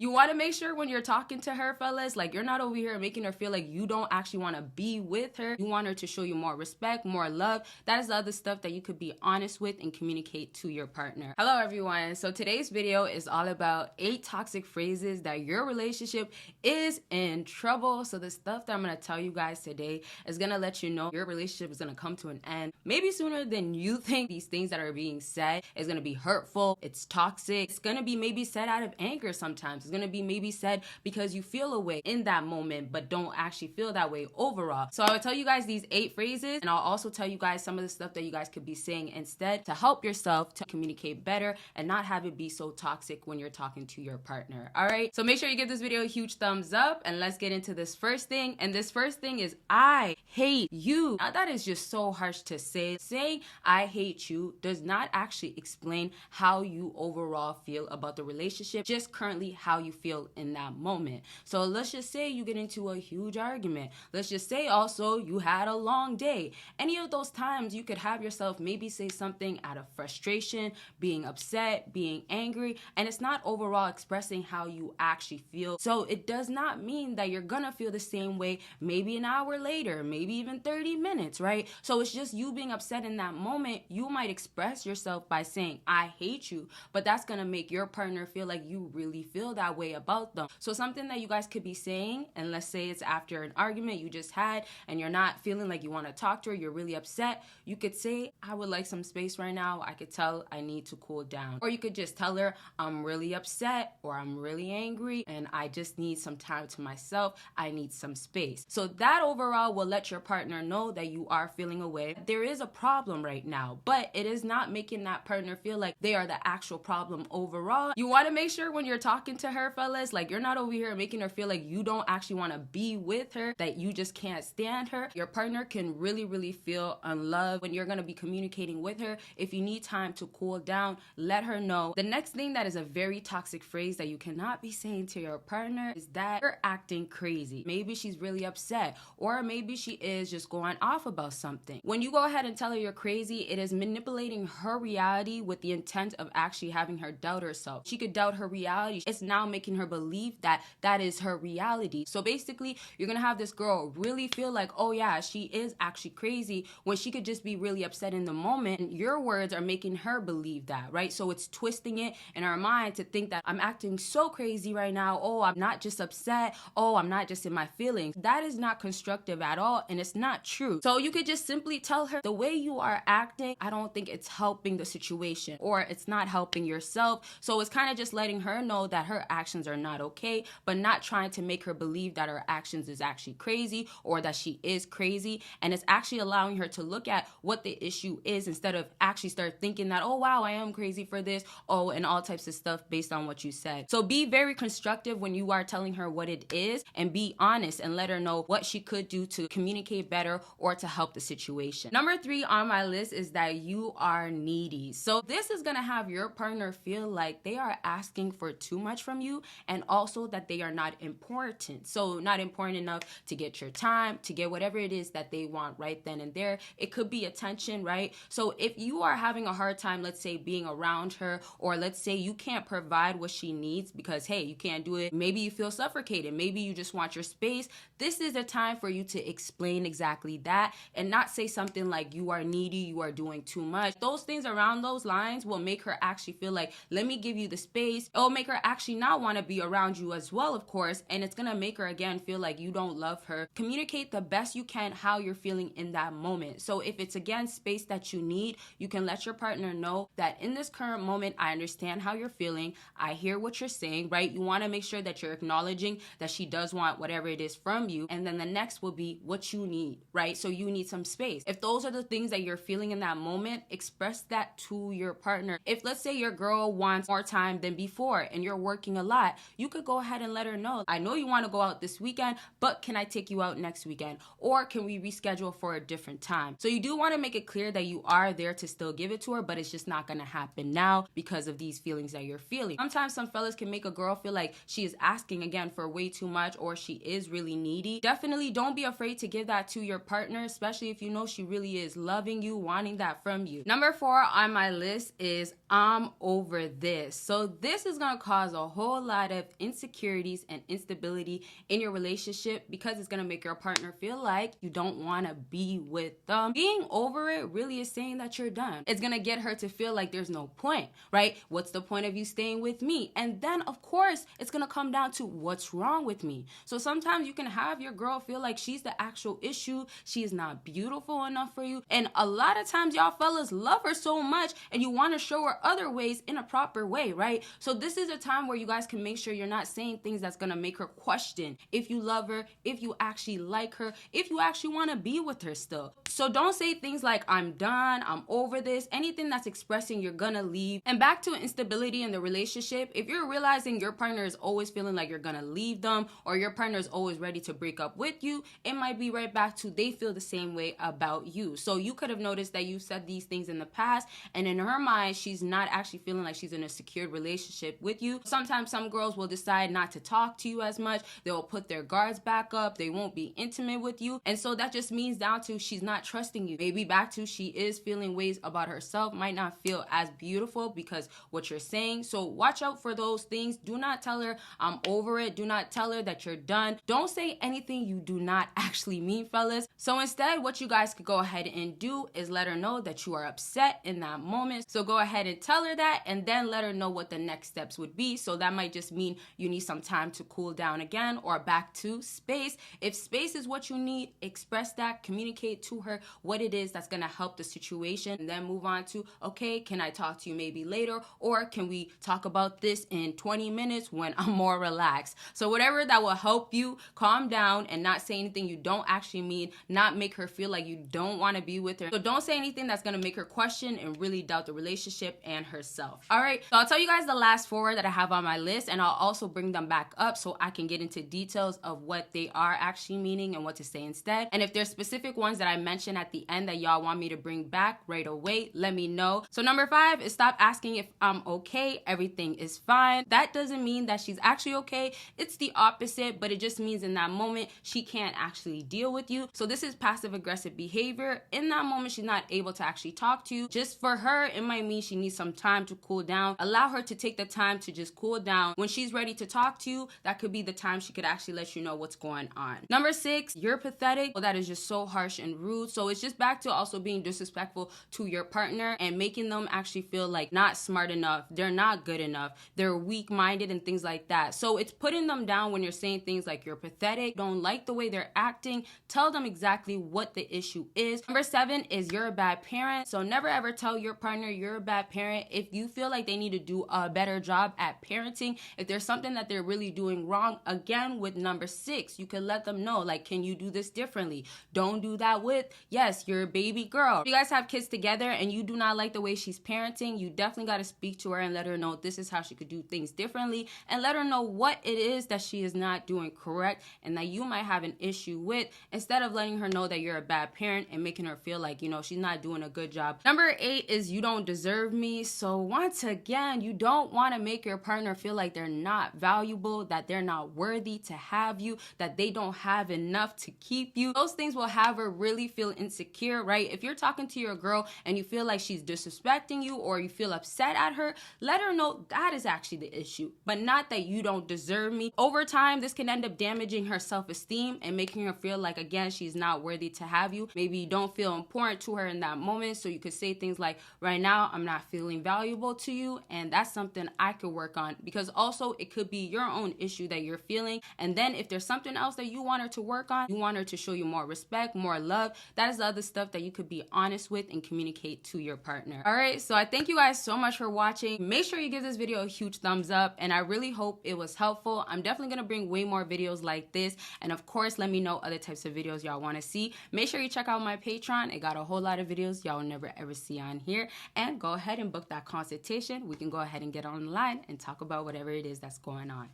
You want to make sure when you're talking to her, fellas, like you're not over here making her feel like you don't actually want to be with her. You want her to show you more respect, more love. That is the other stuff that you could be honest with and communicate to your partner. Hello, everyone. So today's video is all about 8 toxic phrases that your relationship is in trouble. So the stuff that I'm going to tell you guys today is going to let you know your relationship is going to come to an end maybe sooner than you think. These things that are being said is going to be hurtful. It's toxic. It's going to be maybe said out of anger sometimes. It's going to be maybe said because you feel a way in that moment, but don't actually feel that way overall. So I will tell you guys these 8 phrases, and I'll also tell you guys some of the stuff that you guys could be saying instead to help yourself to communicate better and not have it be so toxic when you're talking to your partner. All right. So make sure you give this video a huge thumbs up, and let's get into this first thing. And this first thing is I hate you. Now that is just so harsh to say. Saying I hate you does not actually explain how you overall feel about the relationship, just currently how you feel in that moment. So let's just say you get into a huge argument. Let's just say also you had a long day. Any of those times you could have yourself maybe say something out of frustration, being upset, being angry, and it's not overall expressing how you actually feel. So it does not mean that you're gonna feel the same way maybe an hour later, maybe even 30 minutes, right? So it's just you being upset in that moment. You might express yourself by saying I hate you, but that's gonna make your partner feel like you really feel that way about them. So something that you guys could be saying, and let's say it's after an argument you just had and you're not feeling like you want to talk to her, you're really upset, you could say I would like some space right now. I could tell I need to cool down. Or you could just tell her I'm really upset or I'm really angry and I just need some time to myself. I need some space. So that overall will let your partner know that you are feeling away. There is a problem right now, but it is not making that partner feel like they are the actual problem overall. You want to make sure when you're talking to her, fellas, like you're not over here making her feel like you don't actually want to be with her, that you just can't stand her. Your partner can really feel unloved when you're going to be communicating with her. If you need time to cool down, let her know. The next thing that is a very toxic phrase that you cannot be saying to your partner is that you're acting crazy. Maybe she's really upset, or maybe she is just going off about something. When you go ahead and tell her you're crazy, it is manipulating her reality with the intent of actually having her doubt herself. She could doubt her reality. It's now making her believe that that is her reality. So basically, you're gonna have this girl really feel like, oh yeah, she is actually crazy, when she could just be really upset in the moment. And your words are making her believe that, right? So it's twisting it in her mind to think that I'm acting so crazy right now. Oh, I'm not just upset. Oh, I'm not just in my feelings. That is not constructive at all, and it's not true. So you could just simply tell her the way you are acting, I don't think it's helping the situation, or it's not helping yourself. So it's kind of just letting her know that her actions are not okay, but not trying to make her believe that her actions is actually crazy or that she is crazy. And it's actually allowing her to look at what the issue is instead of actually start thinking that, oh wow, I am crazy for this, oh, and all types of stuff based on what you said. So be very constructive when you are telling her what it is, and be honest and let her know what she could do to communicate better or to help the situation. Number 3 on my list is that you are needy. So this is gonna have your partner feel like they are asking for too much from you, and also that they are not important. So not important enough to get your time, to get whatever it is that they want right then and there. It could be attention, right? So if you are having a hard time, let's say being around her, or let's say you can't provide what she needs because, hey, you can't do it. Maybe you feel suffocated. Maybe you just want your space. This is the time for you to explain exactly that and not say something like you are needy, you are doing too much. Those things around those lines will make her actually feel like, let me give you the space. It'll make her actually not want to be around you as well, of course, and it's gonna make her again feel like you don't love her. Communicate the best you can how you're feeling in that moment. So if it's again space that you need, you can let your partner know that in this current moment, I understand how you're feeling. I hear what you're saying, right? You want to make sure that you're acknowledging that she does want whatever it is from you. And then the next will be what you need, right? So you need some space. If those are the things that you're feeling in that moment, express that to your partner. If let's say your girl wants more time than before and you're working a lot, you could go ahead and let her know, I know you want to go out this weekend, but can I take you out next weekend? Or can we reschedule for a different time? So you do want to make it clear that you are there to still give it to her, but it's just not going to happen now because of these feelings that you're feeling. Sometimes some fellas can make a girl feel like she is asking again for way too much, or she is really needy. Definitely don't be afraid to give that to your partner, especially if you know she really is loving you, wanting that from you. Number 4 on my list is I'm over this. So this is going to cause a whole whole lot of insecurities and instability in your relationship because it's gonna make your partner feel like you don't wanna be with them. Being over it really is saying that you're done. It's gonna get her to feel like there's no point, right? What's the point of you staying with me? And then, of course, it's gonna come down to what's wrong with me. So sometimes you can have your girl feel like she's the actual issue. She is not beautiful enough for you. And a lot of times y'all fellas love her so much and you want to show her other ways in a proper way, right? So this is a time where you guys can make sure you're not saying things that's gonna make her question if you love her, if you actually like her, if you actually want to be with her still. So don't say things like, I'm done, I'm over this, anything that's expressing you're gonna leave. And back to instability in the relationship, if you're realizing your partner is always feeling like you're gonna leave them or your partner is always ready to break up with you, it might be right back to they feel the same way about you. So you could have noticed that you said these things in the past, and in her mind, she's not actually feeling like she's in a secured relationship with you. Sometimes some girls will decide not to talk to you as much. They'll put their guards back up. They won't be intimate with you. And so that just means down to she's not trusting you. Maybe back to she is feeling ways about herself, might not feel as beautiful because what you're saying. So watch out for those things. Do not tell her I'm over it. Do not tell her that you're done. Don't say anything you do not actually mean, fellas. So instead, what you guys could go ahead and do is let her know that you are upset in that moment. So go ahead and tell her that and then let her know what the next steps would be. So that might just mean you need some time to cool down again or back to space. If space is what you need, express that, communicate to her what it is that's gonna help the situation, and then move on to, okay, can I talk to you maybe later, or can we talk about this in 20 minutes when I'm more relaxed? So whatever that will help you calm down and not say anything you don't actually mean, not make her feel like you don't want to be with her. So don't say anything that's gonna make her question and really doubt the relationship and herself. All right, so I'll tell you guys the last 4 that I have on my list, and I'll also bring them back up so I can get into details of what they are actually meaning and what to say instead. And if there's specific ones that I mentioned at the end that y'all want me to bring back right away, let me know. So number 5 is stop asking if I'm okay, everything is fine. That doesn't mean that she's actually okay. It's the opposite, but it just means in that moment she can't actually deal with you. So this is passive aggressive behavior. In that moment she's not able to actually talk to you. Just for her, it might mean she needs some time to cool down. Allow her to take the time to just cool down. When she's ready to talk to you, that could be the time she could actually let you know what's going on. Number 6, you're pathetic. Well, that is just so harsh and rude. So it's just back to also being disrespectful to your partner and making them actually feel like not smart enough, they're not good enough, they're weak-minded and things like that. So it's putting them down when you're saying things like you're pathetic, don't like the way they're acting. Tell them exactly what the issue is. Number 7 is you're a bad parent. So never ever tell your partner you're a bad parent. If you feel like they need to do a better job at parenting, if there's something that they're really doing wrong, again with number 6, you can let them know, like, can you do this differently? Don't do that with, yes, you're a baby girl. If you guys have kids together and you do not like the way she's parenting, you definitely got to speak to her and let her know this is how she could do things differently, and let her know what it is that she is not doing correct and that you might have an issue with, instead of letting her know that you're a bad parent and making her feel like, you know, she's not doing a good job. Number 8 is you don't deserve me. So once again, you don't want to make your partner feel like they're not valuable, that they're not worthy to have you, that they don't have enough to keep you. Those things will have her really feel insecure, right? If you're talking to your girl and you feel like she's disrespecting you or you feel upset at her, let her know that is actually the issue, but not that you don't deserve me. Over time, this can end up damaging her self-esteem and making her feel like, again, she's not worthy to have you. Maybe you don't feel important to her in that moment, so you could say things like, right now, I'm not feeling valuable to you, and that's something I could work on, because also it could be your own issue that you're feeling. And then if there's something else that you want her to work on, you want her to show you more respect, more love, that is the other stuff that you could be honest with and communicate to your partner. All right, so I thank you guys so much for watching. Make sure you give this video a huge thumbs up, and I really hope it was helpful. I'm definitely gonna bring way more videos like this, and of course, let me know other types of videos y'all want to see. Make sure you check out my Patreon. It got a whole lot of videos y'all will never ever see on here, and go ahead and book that consultation. We can go ahead and get online and talk about whatever it is that's going on.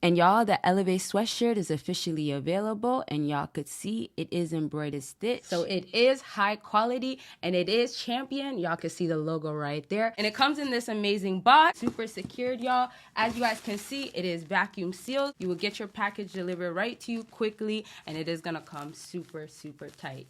And y'all, the Elevate sweatshirt is officially available, and y'all could see it is embroidered stitch. So it is high quality and it is champion. Y'all can see the logo right there. And it comes in this amazing box, super secured, y'all. As you guys can see, it is vacuum sealed. You will get your package delivered right to you quickly, and it is gonna come super, super tight.